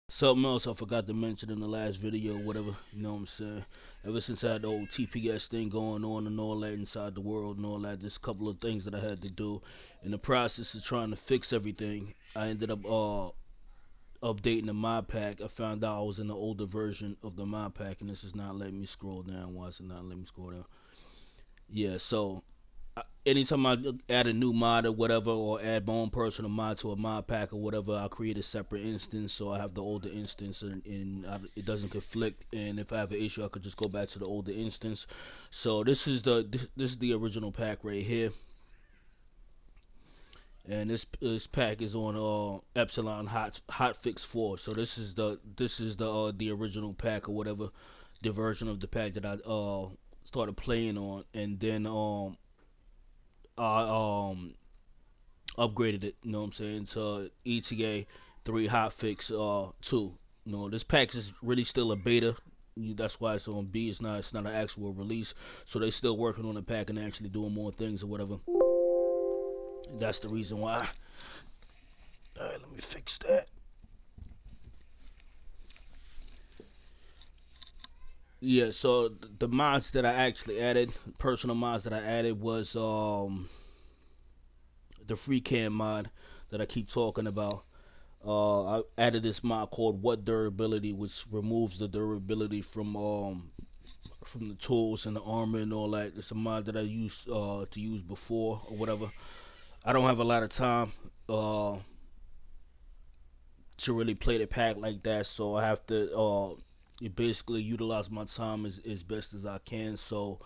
Something else I forgot to mention in the last video, whatever, you know what I'm saying? Ever since I had the old TPS thing going on and all that inside the world and all that, there's a couple of things that I had to do. In the process of trying to fix everything, I ended up updating the mod pack. I found out I was in the older version of the mod pack, and this is not letting me scroll down. Why is it not letting me scroll down? Yeah, so anytime I add a new mod or whatever, or add my own personal mod to a mod pack or whatever, I'll create a separate instance. So I have the older instance, and it doesn't conflict. And if I have an issue, I could just go back to the older instance. So this is the original pack right here, and this pack is on Epsilon Hotfix 4. So this is the original pack or whatever, the version of the pack that I started playing on, and then I upgraded it, you know what I'm saying, to ETA 3 Hotfix 2. You know, this pack is really still a beta. That's why it's on B. It's not an actual release. So they still working on the pack and actually doing more things or whatever. That's the reason why. Alright, let me fix that. Yeah, so the mods that I actually added, personal mods that I added, was the free cam mod that I keep talking about. I added this mod called What Durability, which removes the durability from the tools and the armor and all that. It's a mod that I used to use before or whatever. I don't have a lot of time to really play the pack like that, so I have to basically utilize my time as best as I can. So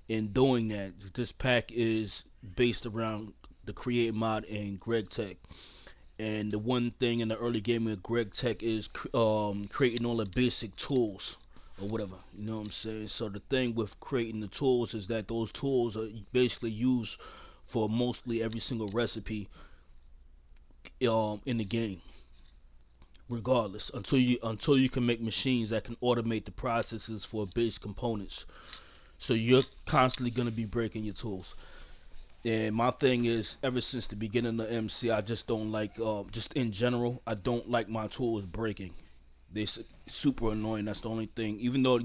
in doing that, this pack is based around the Create mod and Greg Tech. And the one thing in the early game of Greg Tech is creating all the basic tools or whatever. You know what I'm saying? So the thing with creating the tools is that those tools are basically used for mostly every single recipe in the game, regardless, until you can make machines that can automate the processes for base components. So you're constantly gonna be breaking your tools. And my thing is, ever since the beginning of MC, I just don't like, just in general, I don't like my tools breaking. They're super annoying. That's the only thing. Even though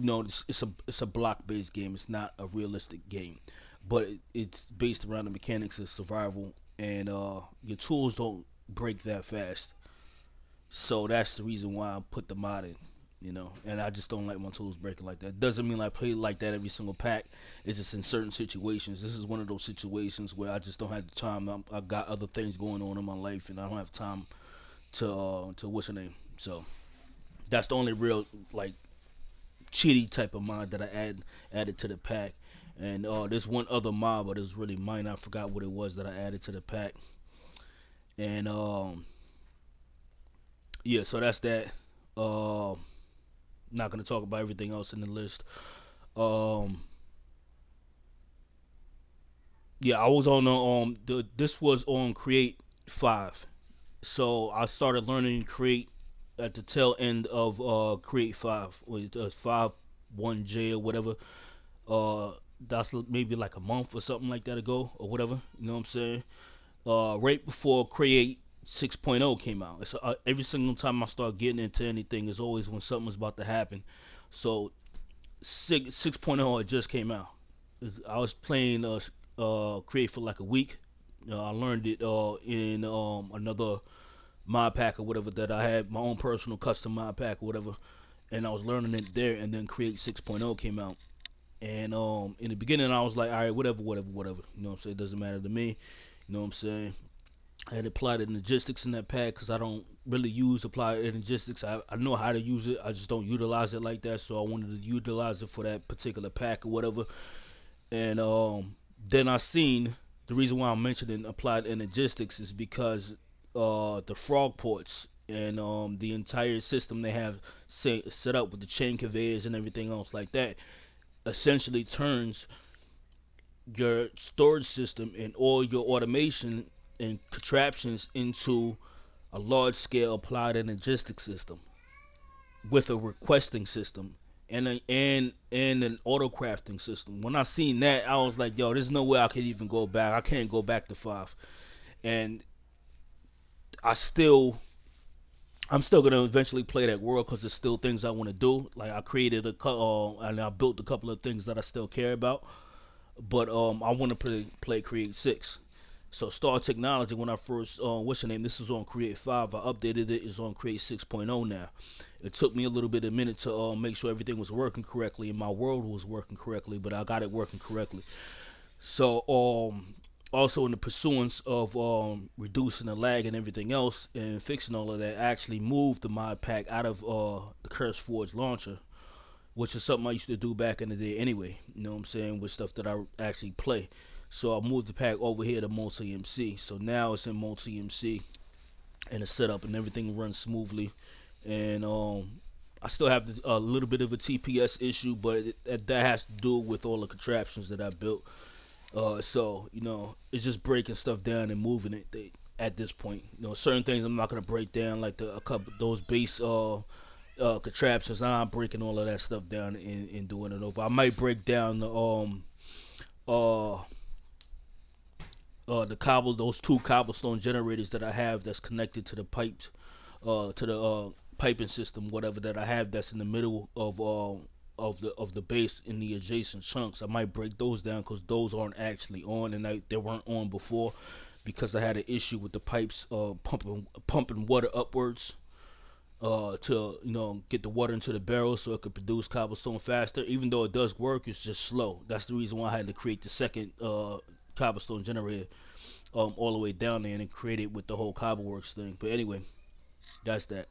it's a block based game, it's not a realistic game, but it's based around the mechanics of survival, and your tools don't break that fast. So that's the reason why I put the mod in. And I just don't like my tools breaking like that. Doesn't mean I play like that every single pack. It's just in certain situations. This is one of those situations where I just don't have the time. I got other things going on in my life, and I don't have time to what's her name. So that's the only real like cheaty type of mod that I added to the pack. And there's one other mod, but it's really minor. I forgot what it was that I added to the pack. And yeah, so that's that. Not gonna talk about everything else in the list. Um, yeah, I was on this was on Create 5, so I started learning Create at the tail end of Create 5, with 5.1J or whatever. Uh, that's maybe like a month or something like that ago or whatever. You know what I'm saying? Right before Create 6.0 came out. Every single time I start getting into anything, is always when something's about to happen. So 6.0 it just came out. I was playing Create for like a week. I learned it in another mod pack or whatever that I had, my own personal custom mod pack or whatever, and I was learning it there. And then Create 6.0 came out, and in the beginning I was like, all right, whatever, whatever, whatever. You know what I'm saying? It doesn't matter to me. You know what I'm saying? I had applied logistics in that pack because I don't really use applied logistics. I know how to use it. I just don't utilize it like that. So I wanted to utilize it for that particular pack or whatever. And then I seen the reason why I'm mentioning applied logistics is because the frog ports and the entire system they have set up with the chain conveyors and everything else like that essentially turns your storage system and all your automation and contraptions into a large scale applied and logistics system with a requesting system and an auto crafting system. When I seen that, I was like, yo, there's no way I could even go back. I can't go back to 5. And I still I'm still gonna eventually play that world because there's still things I want to do. Like I created and I built a couple of things that I still care about. But I want to play Create 6. So Star Technology, when I first what's the name? This was on Create 5. I updated it. It's on Create 6.0 now. It took me a little bit of a minute to make sure everything was working correctly and my world was working correctly, but I got it working correctly. So also in the pursuance of reducing the lag and everything else and fixing all of that, I actually moved the mod pack out of the Curse Forge launcher, which is something I used to do back in the day anyway. You know what I'm saying, with stuff that I actually play. So I moved the pack over here to Multi-MC. So now it's in Multi-MC and the setup and everything runs smoothly. And I still have a little bit of a TPS issue, but that has to do with all the contraptions that I built. So it's just breaking stuff down and moving it. At this point, certain things I'm not gonna break down, like a couple those base contraptions. I'm breaking all of that stuff down and doing it over. I might break down uh the cobble those two cobblestone generators that I have that's connected to the pipes, to the piping system, whatever that I have that's in the middle of the base in the adjacent chunks. I might break those down because those aren't actually on, and they weren't on before because I had an issue with the pipes pumping water upwards to get the water into the barrel so it could produce cobblestone faster. Even though it does work, it's just slow. That's the reason why I had to create the second cobblestone generator all the way down there and create it with the whole cobbleworks thing. But anyway, that's that.